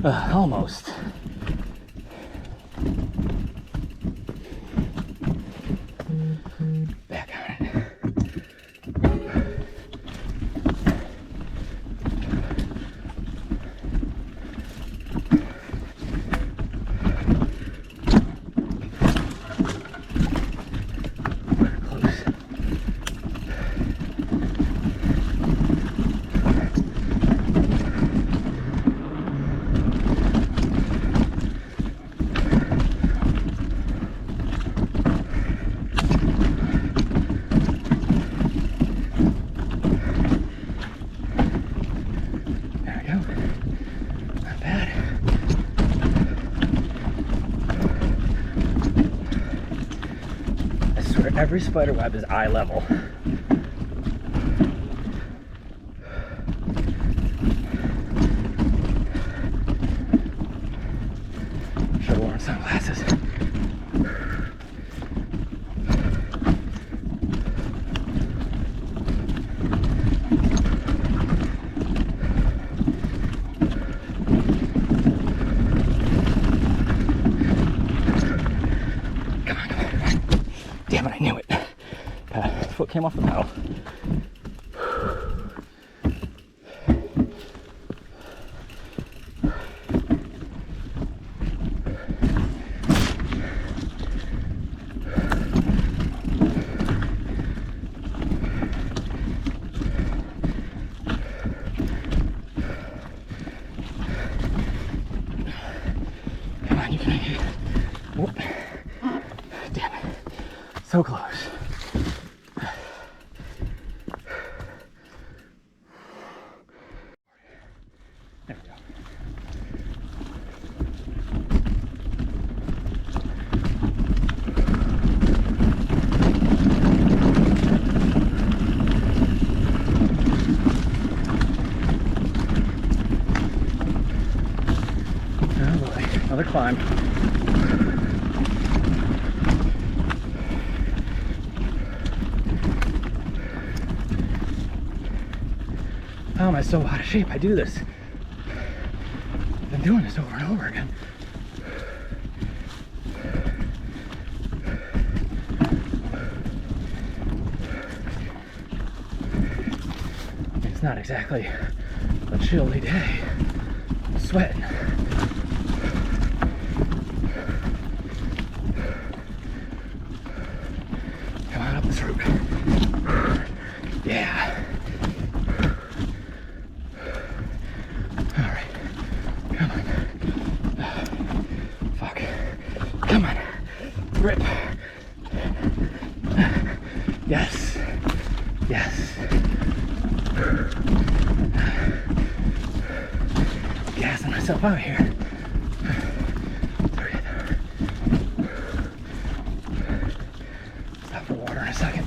Almost. Back on it. Close. Every spider web is eye level. Should have worn sunglasses. Damn it, I knew it. Foot came off the pedal. Come on, you can make it. Whoop. Damn it. So close. There we go. Oh boy, another climb. How am I so out of shape? I do this. I've been doing this over and over again. It's not exactly a chilly day. I'm sweating. Come on up this route. Yeah. Come on, grip. Yes, yes. Gassing myself out here. Stop for water in a second.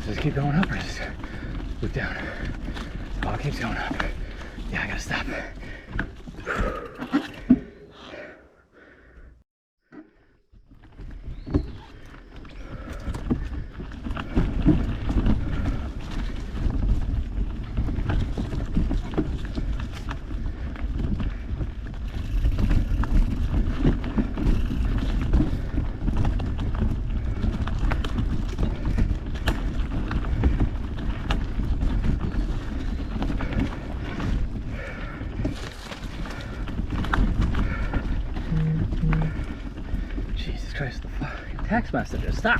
Just keep going up or just look down? Oh, it keeps going up. Yeah, I gotta stop. Christ, the fucking text messages. Stop.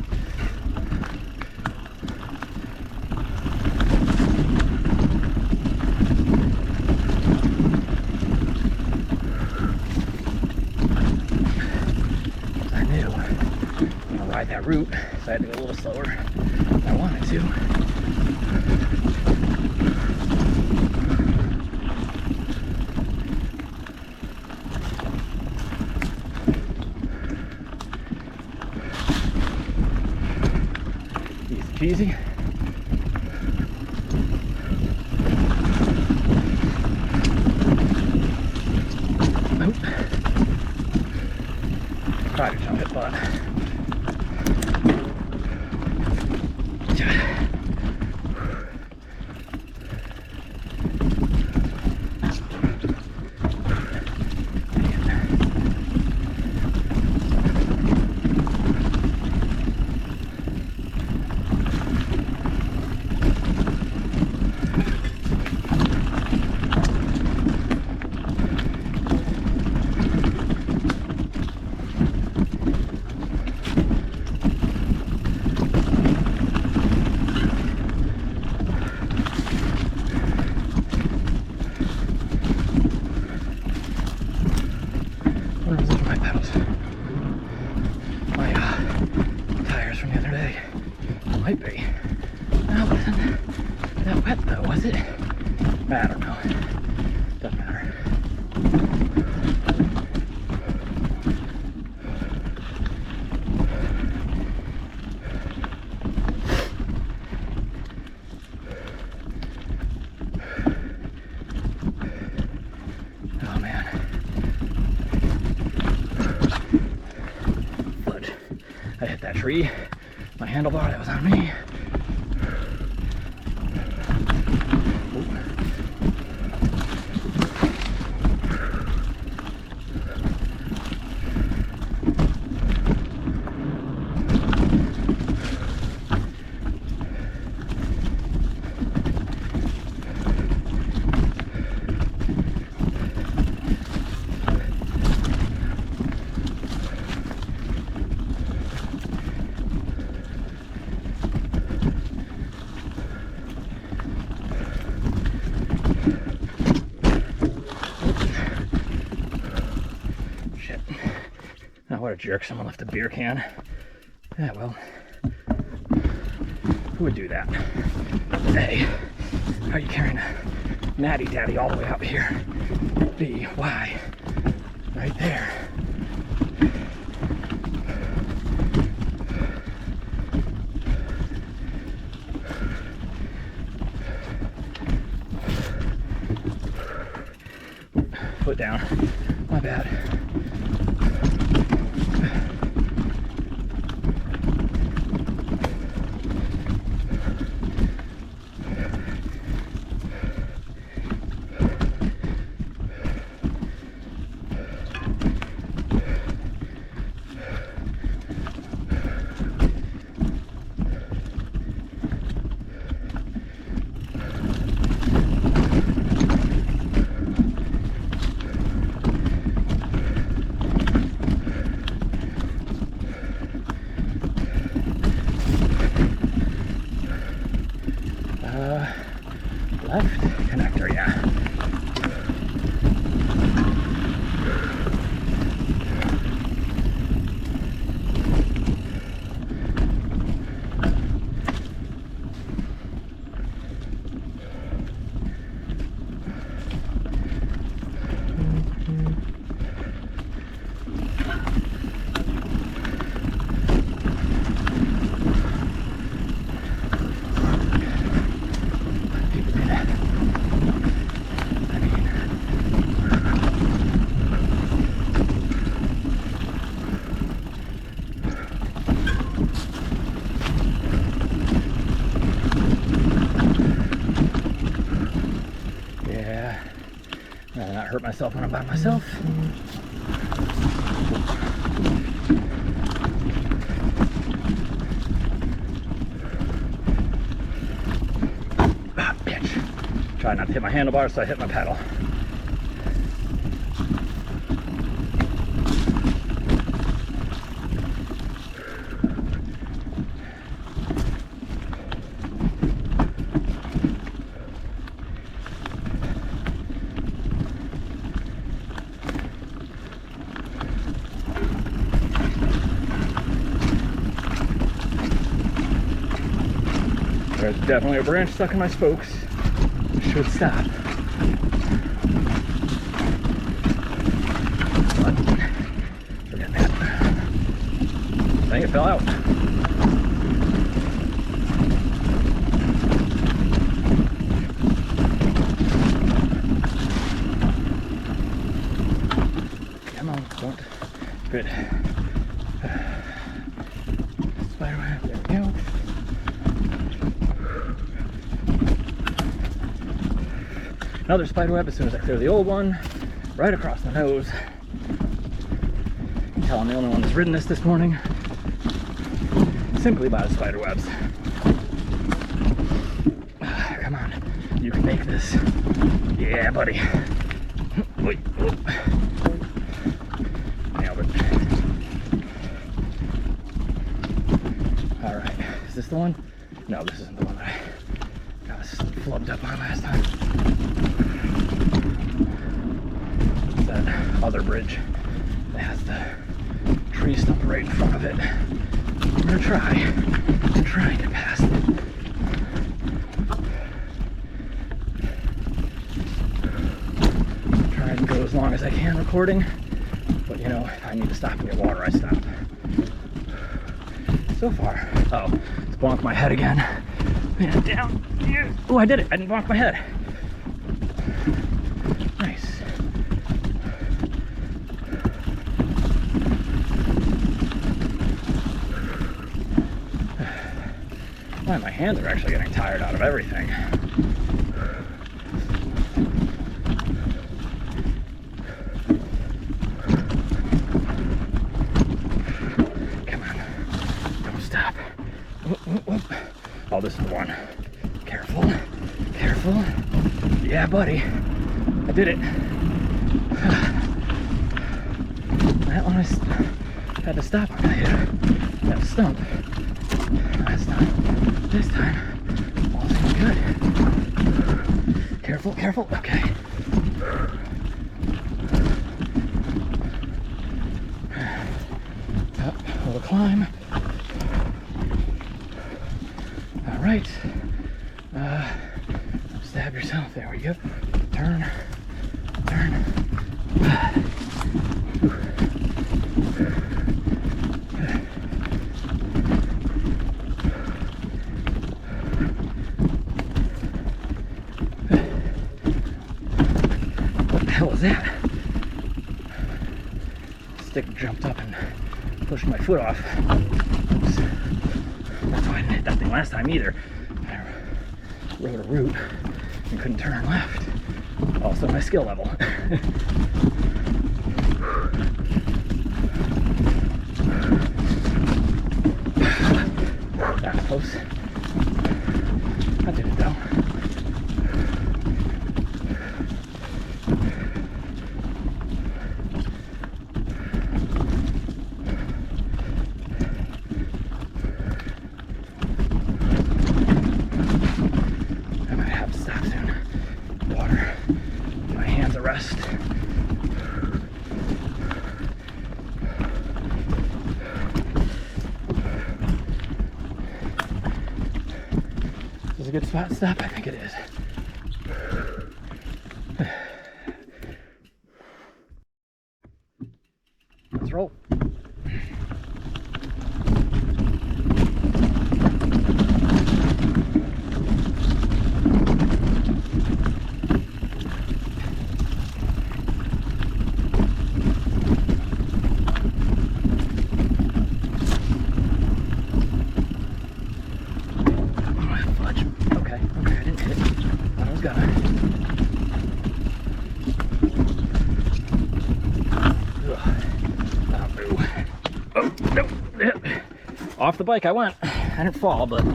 I knew I'm gonna ride that route, so I had to go a little slower than I wanted to. Easy peasy. Nope. Tried to jump it, but might be. No, it wasn't that wet though, was it? I don't know. Doesn't matter. Oh man. But I hit that tree. My handlebar, that was on me. What a jerk, someone left a beer can. Yeah, well, who would do that? A, how are you carrying a natty daddy all the way out here? B, why? Right there. Foot down. My bad. Left connector, yeah. Rather not hurt myself when I'm by myself. Ah, bitch. Try not to hit my handlebars, so I hit my pedal. There's definitely a branch stuck in my spokes. Should stop. But, forget that. I think it fell out. Come on, don't. Good. Spiderweb, there we go. Another spiderweb as soon as I clear the old one, right across the nose. You can tell I'm the only one that's ridden this morning, simply by the spiderwebs. Come on, you can make this. Yeah, buddy. Wait, whoop. Nailed it. All right, is this the one? No, this isn't the one that I got flubbed up on last time. That other bridge that has the tree stump right in front of it. I'm gonna try and get past it. Try and go as long as I can recording, but you know, if I need to stop and get water, I stop. So far, oh, it's bonked my head again. Yeah, down here. Oh, I did it. I didn't bonk my head. Nice. Wow, my hands are actually getting tired out of everything. Come on. Don't stop. Whoop, whoop, whoop. Oh, this is the one. Careful. Careful. Yeah, buddy. I did it. That one I had to stop on that stump. Last time. This time, all seems good. Careful, careful. Okay. Up, a little climb. All right. Stab yourself. There we go. Turn. Turn. What the hell was that? Stick jumped up and pushed my foot off. Oops. That's why I didn't hit that thing last time either. I rode a route and couldn't turn left. Also my skill level. That was close. I did it though. I might have to stop soon. Water. My hands a rest. Is this a good spot to stop? I think it is. Let's roll. Okay, I didn't hit it. Thought I was gonna. Oh, no. Off the bike I went. I didn't fall, but I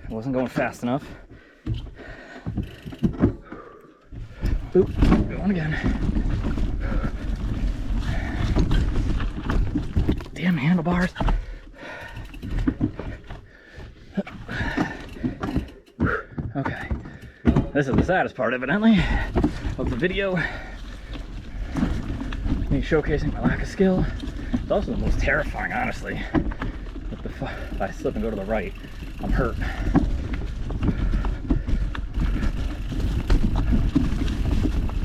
wasn't going fast enough. Oop, going again. Damn handlebars. Okay, this is the saddest part, evidently, of the video. Me showcasing my lack of skill. It's also the most terrifying, honestly. What the fuck? If I slip and go to the right, I'm hurt.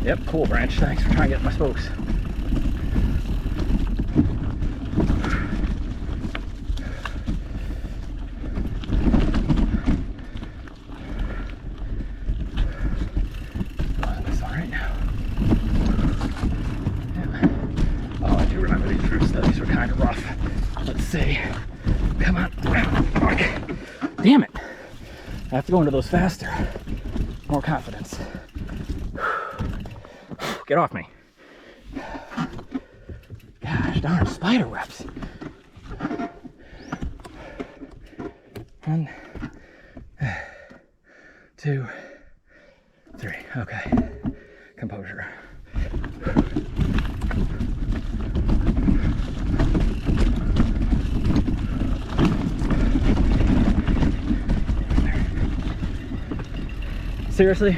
Yep, cool branch. Thanks for trying to get my spokes. Come on. Fuck. Damn it. I have to go into those faster. More confidence. Get off me. Gosh darn, spider webs. 1, 2, 3. Okay. Composure. Seriously?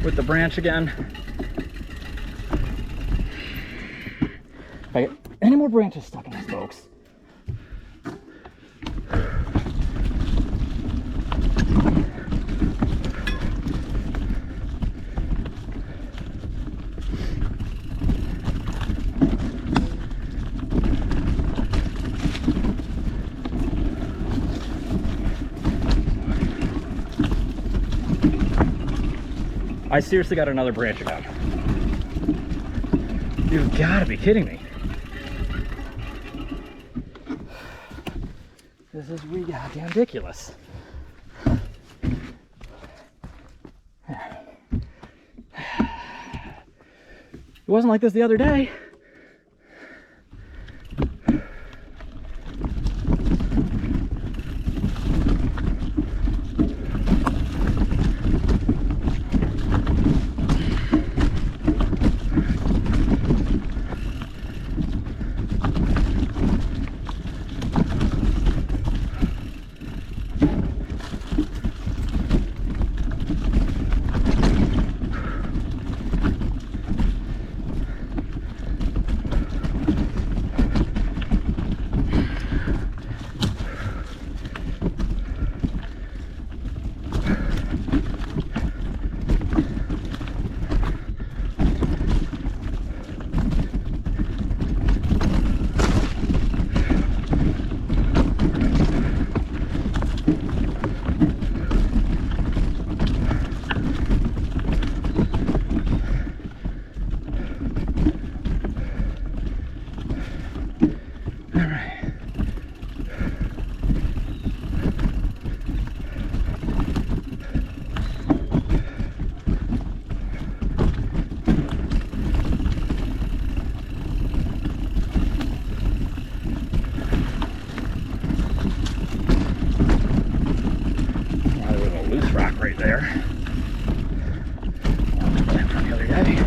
With the branch again? If I get any more branches stuck in the spokes. I seriously got another branch again. You've got to be kidding me. This is goddamn ridiculous. It wasn't like this the other day. Right there. From the other day.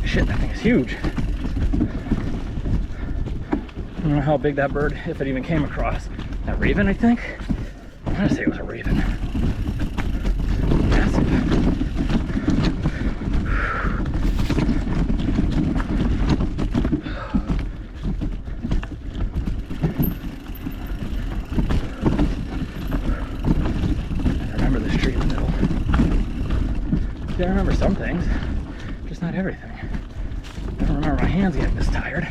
Shit, that thing is huge. I don't know how big that bird, if it even came across. That raven, I think? I'm gonna say it was a raven. Massive. I remember this tree in the middle. Yeah, I remember some things, just not everything. I don't remember my hands getting this tired.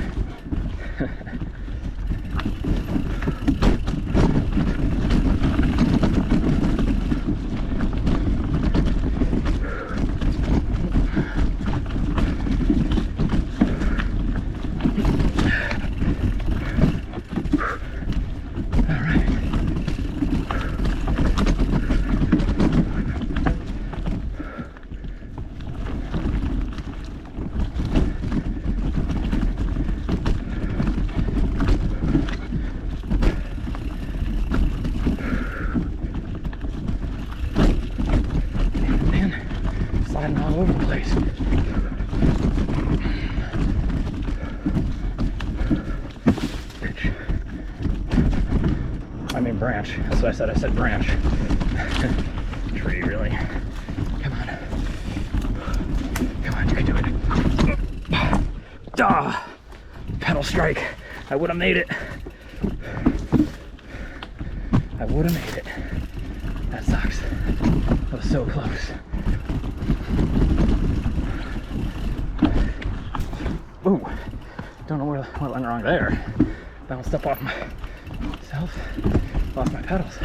Bitch. I mean branch. That's what I said. I said branch. Tree, really. Come on. Come on, you can do it. Ah! Pedal strike. I would have made it. I would have made it. That sucks. That was so close. Ooh. Don't know what went wrong there. Bounced up off myself, off my pedals.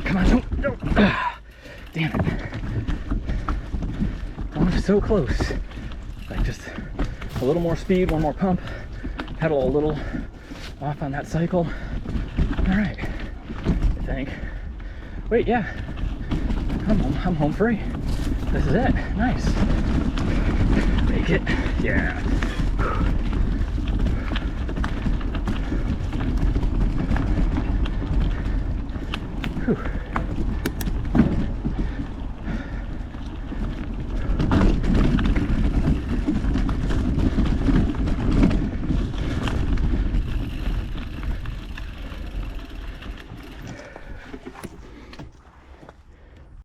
Come on, no. Damn it. So close. Like just a little more speed, one more pump, pedal a little off on that cycle. All right, I think. Wait, yeah, I'm home free. This is it. Nice. Make it. Yeah. Whew.